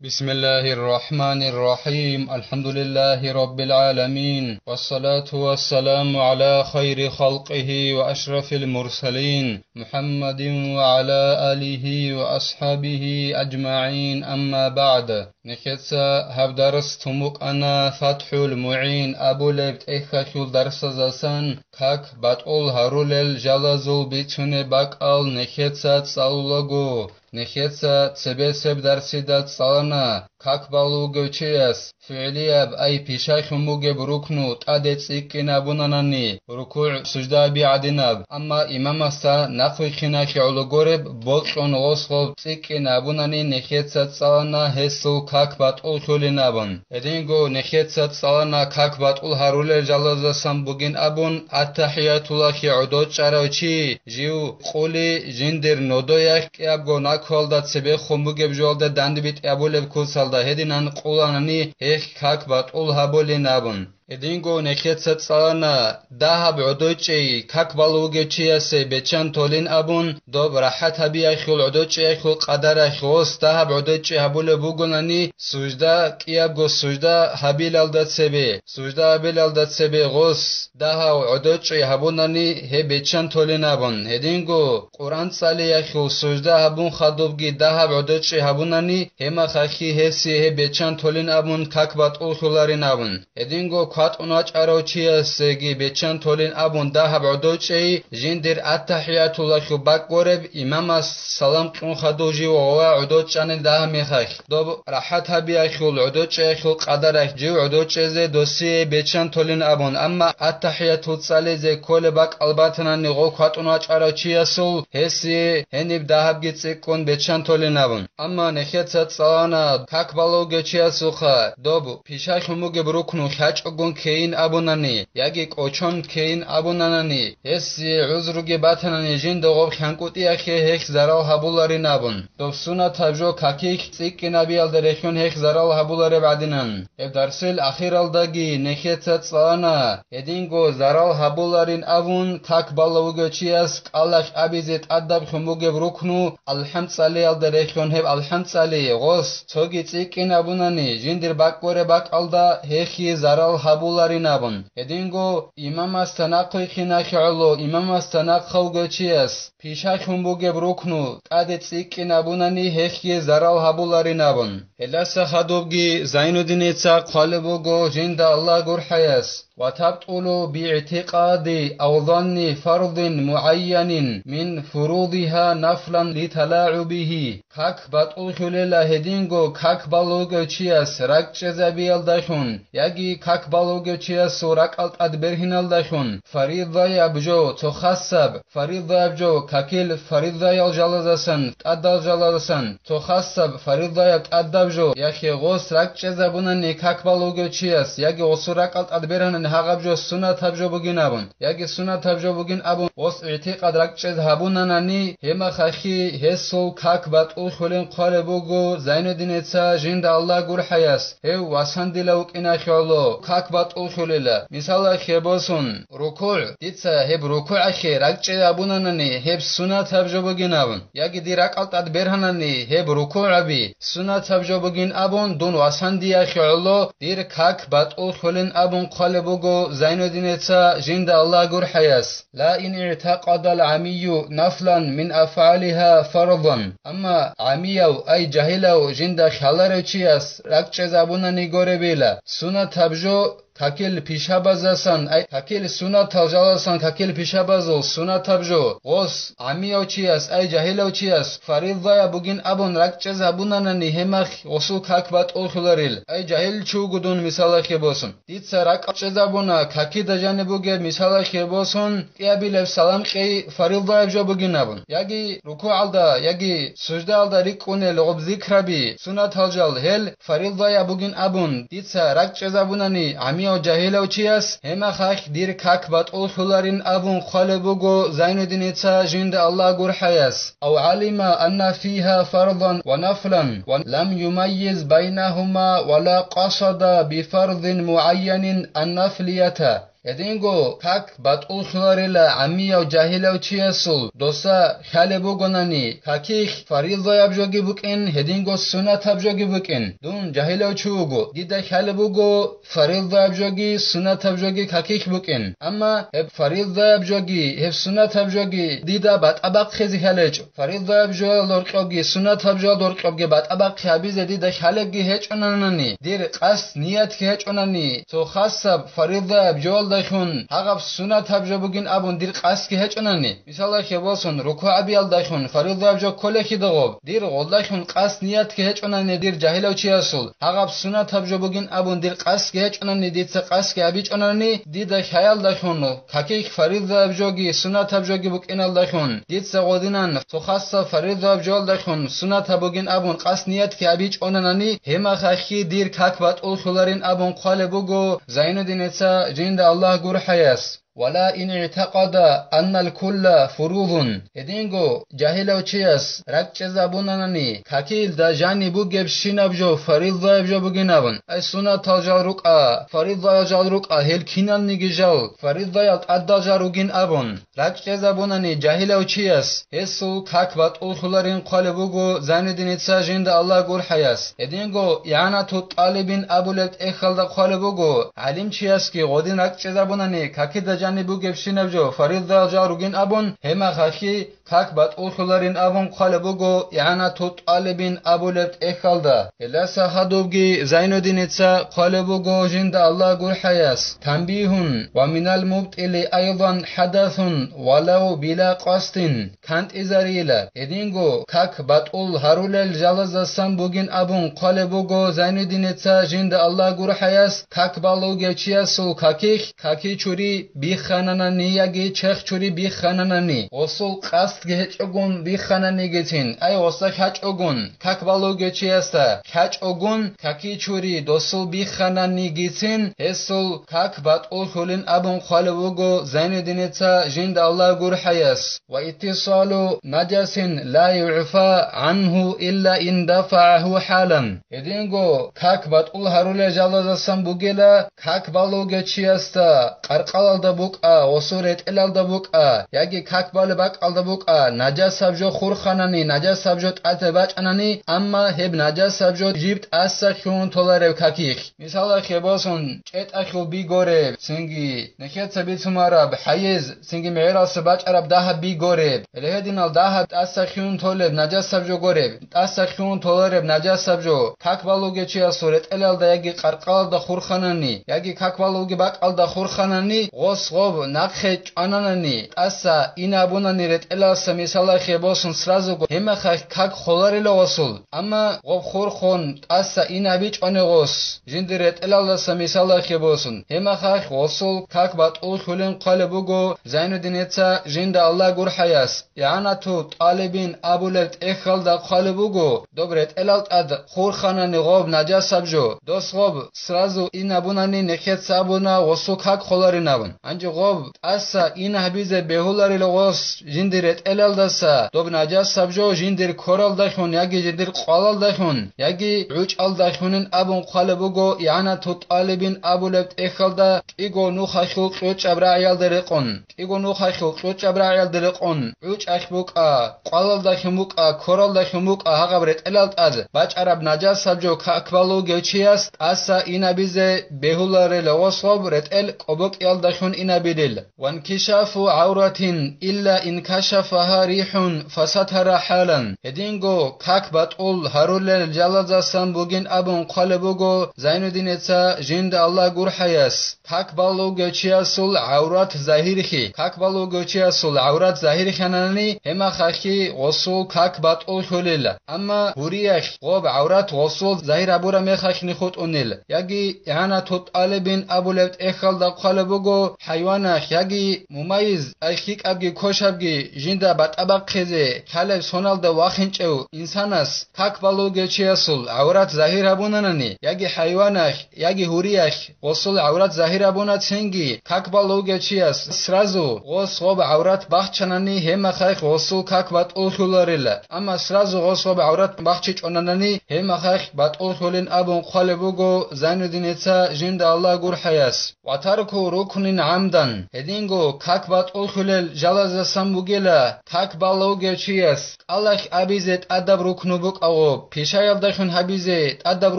بسم الله الرحمن الرحيم. الحمد لله رب العالمين، والصلاة والسلام على خير خلقه وأشرف المرسلين محمد وعلى آله وأصحابه أجمعين. أما بعد، نخيتسا هب درس تموك أنا فتح المعين أبو لبت إخشول درس زسان كاك باتقول هارولل جلزول بيتشوني باقال نخيتسا تسالوغو نخيتسا تسبسب درسي دات صالنا كاك بالوغو چيس فعلياب أي بيشايخ موغب ركنو تادت إكنا بناناني ركوع سجدا بيعدناب. أما إمام استا نقوي خناخ علوغورب بوطن غصغب إكنا بناني نخيتسا تسالنا هسو كاك باتقول خولينابن إدينغو نخيتسا تسالنا كاك باتقول هارولل جلزسان بوغين أبون التحيات الله عدود شراوچي جيو قولي جندر نودوياك كيابغو ناكولدا تسبه خمبوغب جولدا داندبيت أبولب كوسالدا هدينان قولاناني هيك كاك باتقول هابولينابن إدينغو نخيتسا تسالنا دهب عدوچي كاك بالوغو چياسي بچان تولين أبون دوب راحت هبيا خول عدوچي خول قدر خوس دهب عدوچي هابول بوغوناني سجدا كيابغو سجدا هابيلالدا تسبه سجدا هابيلالدا تسبه غوس دهب عدوچي هابوناني هي بچان تولين أبون هدينغو قرآن صالي خول سجدا هابون خدوبگي دهب عدوچي هابوناني هما خاخي هسي هي بچان تولين أبون كاك باتقول خولارين أبون هدينغو كات اوناچ اروچي سگي بچان تولين ابون دهب عدوچي جندر التحيات الله خو باقورب امام سلام قون خدوجي و عدوچان ده مخخ دو راحت هبي خول عدوچي خو قدرك جو عدوچي ز دوسي بچان تولين ابون اما التحيات صالي ز كل باق الباتنا نغو كات اوناچ اروچي سو هسي هنيب دهب گيتسكون بچان تولين ابون اما نخيت صانا كاك بالوگو چياسوخا دوب پیشاخ موگه بروكنو خاچ اگون كين أبوناني ياجي كوچون كين أبوناني هسي عذرگي باتناني جين دوغوب خانكوتي أخي هيك زرال هبولاري نابون دوفسونا تبجو كاكيك سيكي نبي الدريخون هيك زرال هبولاري بعدنان درسل أخير الداگي نخيتت صلانا يدينگو زرال هبولارين أبون كاك بالوغو چياس قالش أبيزت أدب خموگي بروكنو الحمد صلي الدريخون هب الحمد صلي غوص توگي سيكي نابوناني جين در باقوري باق الدا هيكي زرال هابولارين أبون هدينغو إمام استناقي خناخ علو إمام استناق خوغو چياس پیشاك همبوغب ركنو قادت سيكين أبوناني هيخي زرال هابولارين أبون هلاسا خدوبگي زين الدين إتساق قالبوغو جند الله غور حياس وتبطل باعتقاد أو ظن فرض معين من فروضها نفلا لتلاعبه كاك بطل خلال هدينغو كاك بالوغو چياس راك چزابيال داشون ياگي كاك بالوغو چياس راك الت أدبرهنال داشون فريضة يبجو تخصب فريضة يبجو كاكيل فريضة يالجالزسن تأدال جالزسن تخصب فريضة يتأدبجو ياخي غوص راك چزابونن كاك بالوغو چياس ياگي غوص راك الت أدبرهنن هاغبجو سنة تبجو بگين أبون ياگي سنة تبجو بگين أبون وص اعتقاد راك چز هابونناني هما خاخي هسو كاك بطول خلين قالبوغو زين الدين إتسا جند الله غور حياس هو واسان دلوك إنا خيالو كاك بطول خليلا مثال خيبوسون ركوع إتسا هب ركوع أخي راك چز هابونناني هب سنة تبجو بگين أبون ياگي دي راك الت أدبرهناني هب ركوع أبي سنة تبجو بگين أبون دون واسان دي خيالو دير كاك بطول خلين أبون قالبوغو زين الدين إتسا جند الله غور حياس لا إن اعتقد العمي نفلا من أفعالها فرضا أما عميو أي جاهلو جند خلر چياس راك چزابوناني غور بيلا سنة تبجو كاكيل بيشابازسان اي كاكيل سنة تلجالسان كاكيل بيشابازو سنة تبجو غوص عميو چياس اي جاهلو چياس فريضة بوگين ابون راك چزابوناناني همخ غصو كاك بات اولخلاريل اي جاهل چو گدون مثال خيبوسون ديتسا راك چزابونا كاكي دجاني بوگه مثال خيبوسون قيابيل سلام قي فريضة بجو بوگين ابون ياگي ركوع الدا ياگي سجده الدا ريكونه لغب ذكر بي سنة تلجال هل فريضة بوگين ابون ديتسا راك چزابوناني عميو جاهلو چياس هما خاك دير كاك بطول خلارين أبون قالبوغو زين الدين إتسا جند الله غور حياس أو علم أن فيها فرضا ونفلا ولم يميز بينهما ولا قصد بفرض معين النفلية Edingo kak batul khlarila amiya jahila chiasul dosa khale bogonani kakih faridha yabjogi bukin hedingo sunat abjogi bukin dun jahila chugo dida khale bogo faridha yabjogi sunat abjogi kakih bukin amma heb faridha yabjogi heb sunat abjogi dida bat abaq khizi halech faridha yabjogi lorqogi sunat abjogi lorqogi bat abaq khabiz dida khalegi hechonanani dir qas niyat hechonani so khasab faridha yabjogi dakhun hagab sunat abjobugin abun dir qas ki hechonani misala khebosun ruku abi al dakhun faridha abjog kole khidogob dir godakhun qas niyat ki hechonani dir jahila chiasul hagab sunat abjobugin abun dir qas ki hechonani ditsa qas ki abi chonani dida khayal dakhun kakik faridha abjogi sunat abjogi bukin al dakhun ditsa godinan so khassa faridha abjog dakhun sunat abugin abun qas niyat ki abi chonani hema khakhi dir kakbat ul khularin abun qale bugo zainuddin etsa jinda Allah gur hayas ولا إن اعتقد أن الكل فروض إدينغو جاهلا وشياس ركزا بوناني كاكيل دا جاني بوجب شينابجو فريضة يبجو بجنابن أي سنة تجال ركعة فريضة يجال ركعة هل كينان نيجال فريضة يتعدى جاروجين أبون ركزا بوناني جاهلا وشياس هسو كاكبات أولخلارين قالبوجو زاندين اتساجين دا الله قول حياس إدينغو يعنا طالبين أبولت إخال دا قالبوجو علم شياس كي غودين ركزا بوناني كاكيل دا جاني بوجب شينابجو فريضة جاروجين أبون هما خاخي كاكبات أولخلارين أبون قالبوجو يعنا طالبين أبولت إخال دا إلا ساخدوبجي زاندين اتسا قالبوجو جين دا الله قول حياس تنبيهن ومن المبطل أيضا حدث ولو بلا قصد كانت إزاريلا إدينغو كاك باتول هارولل جالزاسان بوغين أبون قالبوغو زينودين اتسا جند الله غور حياس كاك بالوغي چياسو كاكي چوري بيخاناناني ياگي چخ چوري بيخاناناني وصول قصد گهچوگون بيخاناني گتين أي وصل كاچوگون كاك بالوغي چياستا كاچوگون كاكي چوري دوسول بيخاناني گتين هسول كاك باتول خولين أبون قالبوغو زينودين اتسا جند الله غور حياس واتصال نجس لا يعفى عنه إلا إن دفعه حالا إدينغو كاك باتول هارولي جالزاسان بوغيلا كاك بالوغي چياستا قرقال دا بوكا وصورت إلال دا بوكا ياگي كاك بالباك al da بوكا نجس سبجو خورخاناني نجس سبجو تاتباچ اناني اما هب نجس سبجو جيبت اسخون تولارو كاكيخ مثال خباسون چت اخو بيگوري سنگي نخيت سبيت سمارا بحيز سنگي معراس باچ عرب ده بيگوري لهدينال ده اسخون تولب نجس سبجو گوري اسخون تولارب نجس سبجو كاك بالوگي چيا صورت الال دا ياگي قرقال دا خورخاناني ياگي كاك بالوگي باك al da خورخاناني غوس غوب نخچ اناناني اسا инабунани ретеласа мисала хебосун сразу го хема как холарила осул ама гоб хорхон аса инабич онегос жинди ретеласа мисала хебосун хема хах осул как бат ул хулен qalbugo Zainuddin etsa jinda Allah gur hayas yanatu talibin abulet ekhalda qalbugo dobret elalt ad khorkhana gob najas sabjo dos gob сразу инабунани nekhet sabuna osu как холаринавун анжи gob аса inabize behulari logos jindiret elaldasa dob najas sabjo jindir koral dakhun yagi jindir qalal dakhun yagi uch al dakhunin abun qalbugo yanatu talibin abulet ekhalda igo nu khashul uch abrayal dereqon igo nu khashul uch abrayal dereqon uch akhbuka qalal dakhumuka koral dakhumuka hagabret elalt az bach arab najas sabjo kakbalu gechias asa inabize behulari logos gobret el qobok yal dakhun inabidil wan kishafu awratin illa in kashafaha rihun fasatara halan edingo kakbat ul harulel jalazasan bugin abun qalbugo Zainuddin etsa jind Allah gur hayas kakbalu gechiasul awrat zahirhi kakbalu gechiasul awrat zahiri khanani hema khakhi osul kakbat ul hulil amma huriyah gob awrat osul zahir abura me khakhni khut unil yagi yana tut alibin abulet ekhal da qalbugo haywana yagi mumayiz akhik abgi koshabgi jind jinda batabaqeze kale sonalda waxinçev insanas kakbalogechiasul avrat zahirabunanani yagi hayvanach yagi huriach qosul avrat zahirabuna tsengi kakbalogechias srazu qosqob avrat baxchanani hemaxay qosul kakbat ulhularila ama srazu qosqob avrat baxchichonanani hemaxay bat ulhulin abun qalebugo zainudinetsa jinda Allah gurhayas watarku ruknin amdan hedingo kakbat ulhulel jalaza sambugela kakbalogechias Allah abizet adab ruknubuk aqob pishayaldakhun habizet adab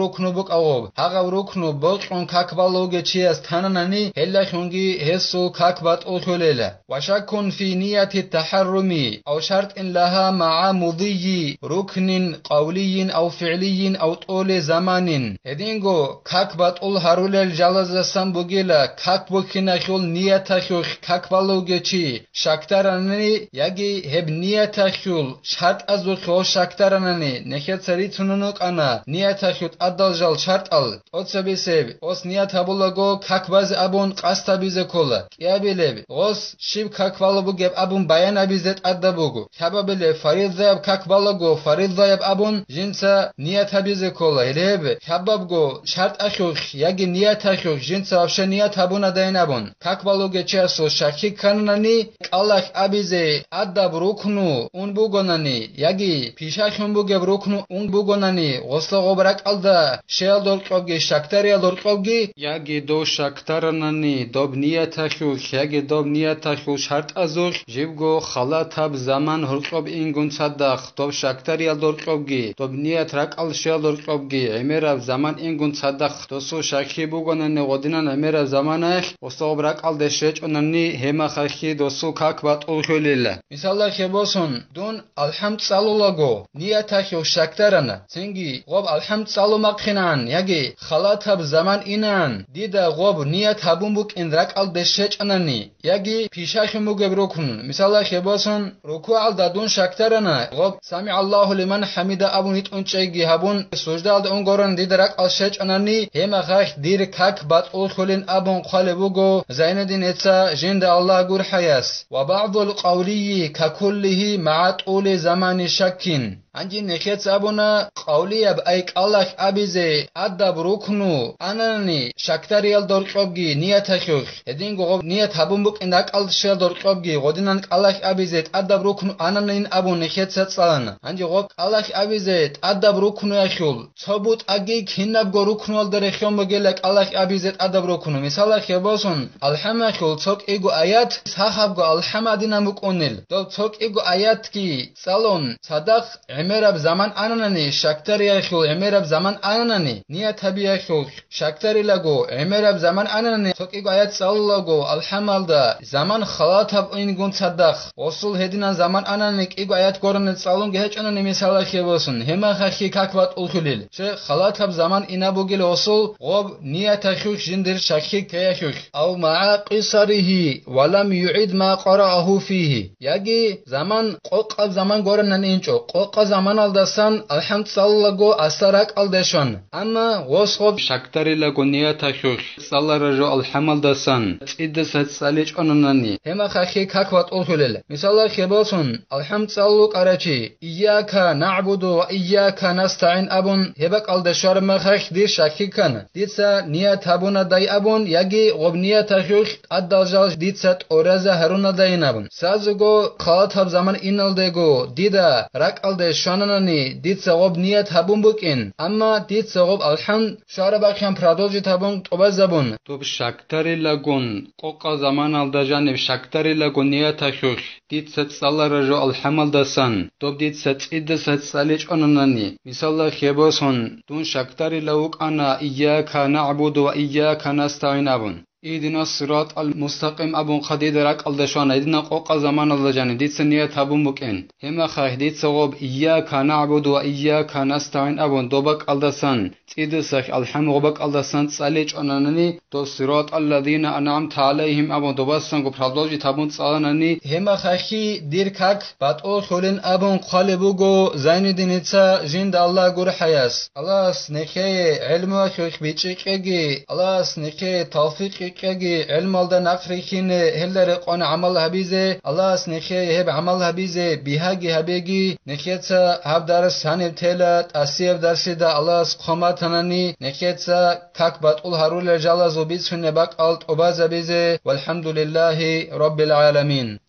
ruknubuk aqob haqa ruknu boqon kakbalogechias tananani helakhungi hesu kakbat ulhulela washakun fi niyati taharrumi aw shartin laha ma'a mudhi ruknin qawliyin aw fi'liyin aw tole zamanin hedingo kakbat ul harulel jalaza sambugela kakbukinakhul niyatakhul kakbalogechi shaktaranani yagi heb niyatakhul shart azukho shaktaranani nekhetsaritsununuk ana niyatakhut addaljal shartal otsabiseb os niyatabulago kakbaz abun qastabize kola kiabileb os shib kakbalabu geb abun bayanabizet addabugo hababele faridhab kakbalago faridhab abun jinsa niyatabize kola eleb hababgo shart akhul yagi niyatakhul jinsa afsha niyatabuna dainabun kakbaloge chaso shakik kanani qalak abize addab ruknu unbugonani yagi pishakhumbuge ruknu unbugonani qoslogobrak alda shealdorqobge shaktarialdorqobge yagi do shaktaranani dob niyatakhul yagi dob niyatakhul shart azur jibgo khalatab zaman hurqob ingun sadaq dob shaktarialdorqobge dob niyat raqal shealdorqobge emerab zaman ingun sadaq dosu shakhi bugonani godinan emerab zamanakh qoslogobrak alda shechonani hema khakhi dosu kakbat ulhulila misalla kheboson don alhamd salulago niyatakhul shaktarana sengi qob alhamd salumakhinan yagi khalatab zaman inan dida qob niyat habumbuk indrak alda shechonani yagi pishakhumuge rukun misalla kheboson ruku alda don shaktarana qob sami Allahu liman hamida abun itunchegi habun sujda alda ungoran didrak al shechonani hema khakh dir kakbat ulhulin abun qalebugo zainudin etsa jinda Allah gurhayas wa ba'dul qawliyi kakullihi ma'a tuli zamani shakkin anji nekhets abuna qawliyab ay qalak abize adab ruknu anani shaktarial dorqobgi niyatakhuk edingo niyat habumbuk indak alshel dorqobgi godinan qalak abize adab ruknu ananin abun nekhets tsalana anji qob qalak abize adab ruknu yakhul sobut agi kinab go ruknu aldare khomogela qalak abize adab ruknu misala kheboson alhamakhul sok ego ayat sahabgo alhamadina muqonil do sok ego ayat ki salon sadaq emerab zaman ananani shaktari yakhul emerab zaman ananani niyat habi yakhul shaktari lago emerab zaman ananani sok ego ayat sallago alhamalda zaman khalatab ingun sadaq osul hedinan zaman ananani ego ayat goranet salon gehechonani misala khebosun hema khakhi kakbat ulhulil she khalatab zaman inabugil osul qob niyat yakhul jindir shakhi kayakhul aw ma'a qisarihi wa lam yu'id ma qara'ahu fihi yagi zaman qoqqa zaman goranan incho qoqqa zaman aldasan alhamd sallago asarak aldashon amma gosqob shaktari lago niyatakhul sallarajo alhamaldasan tsiddasat salich onanani hema khakhi kakvat ulhulil misalla khebosun alhamd sallu qarachi iyyaka na'budu wa iyyaka nasta'in abun hebak aldashar ma khakh dir shakikan ditsa niyat habuna dai abun yagi qob niyatakhul addajal ditsat oraza haruna dainabun sazugo khalat zaman inaldego dida rak alde shonanani ditsa qob niyat habumbukin amma ditsa qob alhamd sharabakhan pradolji tabun tobazabun tob shaktari lagun qoqa zaman aldajanib shaktari lagun niyatakhul ditsa tsalarajo alhamaldasan tob ditsa tsiddasat salich onanani misalla kheboson dun shaktari lauk ana iyyaka na'budu wa iyyaka nasta'in abun idina sirat al-mustaqim abun qadid rak aldashana idina qoqa zaman aldajani ditsa niyat habun bukin hema khah ditsa qob iyyaka na'budu wa iyyaka nasta'in abun dobak aldasan tsiddasakh alhamd qobak aldasan salich onanani to sirat alladhina an'amta alayhim abun dobasan go pradolji tabun tsalanani hema khahi dirkak batol kholin abun qalebugo zainudinitsa jind Allah gurhayas Allah snekhe ilmu khikh bichiqegi Allah snekhe tawfiq قيقي علم الدا نفريخين هلر قون عمل هبيزه الله سنخي هب عمل هبيزه بيهاجي هبيجي نخيتسا هب درس هنب تيلت اسيب درسيدا الله سقماتنني نخيتسا كاك باتقول هارول جالا زوبيت شنبك الت أبازا بيزه والحمد لله رب العالمين.